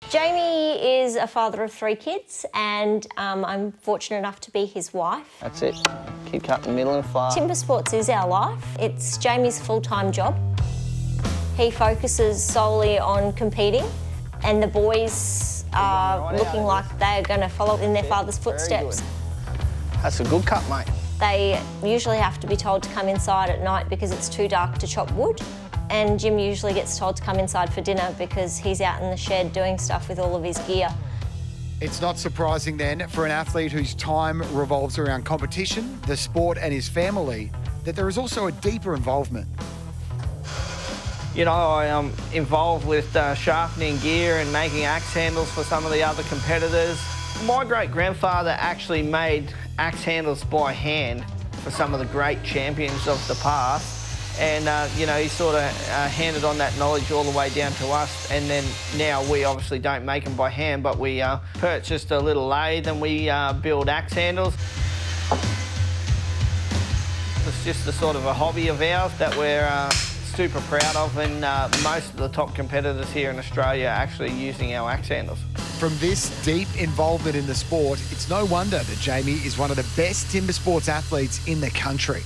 Jamie is a father of 3 kids, and I'm fortunate enough to be his wife. That's it. Keep cutting middle and far. Timber sports is our life. It's Jamie's full-time job. He focuses solely on competing, and the boys are looking like they're going to follow in their father's footsteps. That's a good cut, mate. They usually have to be told to come inside at night because it's too dark to chop wood. And Jim usually gets told to come inside for dinner because he's out in the shed doing stuff with all of his gear. It's not surprising then for an athlete whose time revolves around competition, the sport and his family, that there is also a deeper involvement. You know, I am involved with sharpening gear and making axe handles for some of the other competitors. My great-grandfather actually made axe handles by hand for some of the great champions of the past. And, you know, he sort of handed on that knowledge all the way down to us. And then now we obviously don't make them by hand, but we purchased a little lathe and we build axe handles. It's just a sort of a hobby of ours that we're super proud of, and most of the top competitors here in Australia are actually using our axe handles. From this deep involvement in the sport, it's no wonder that Jamie is one of the best timber sports athletes in the country.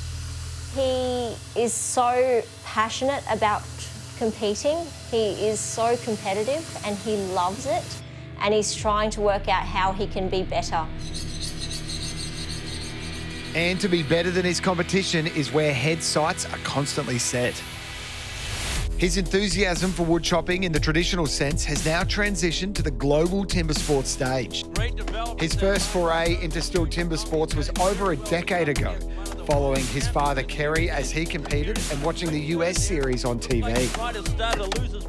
He is so passionate about competing. He is so competitive and he loves it, and he's trying to work out how he can be better. And to be better than his competition is where head sights are constantly set. His enthusiasm for wood chopping in the traditional sense has now transitioned to the global timber sports stage. His first foray into STIHL timber sports was over a decade ago, following his father Kerry as he competed and watching the US series on TV.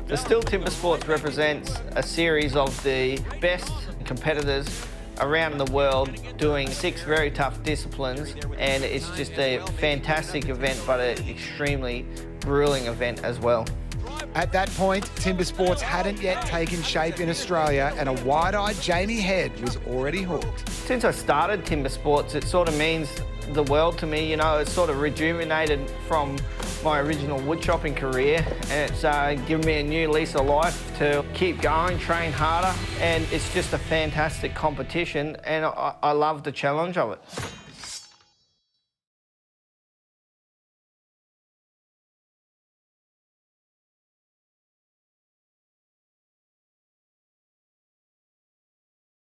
The STIHL Timber Sports represents a series of the best competitors around the world doing 6 very tough disciplines, and it's just a fantastic event but an extremely grueling event as well. At that point, timber sports hadn't yet taken shape in Australia, and a wide-eyed Jamie Head was already hooked. Since I started timber sports, it sort of means the world to me. You know, it's sort of rejuvenated from my original wood chopping career, and it's given me a new lease of life to keep going, train harder, and it's just a fantastic competition, and I love the challenge of it.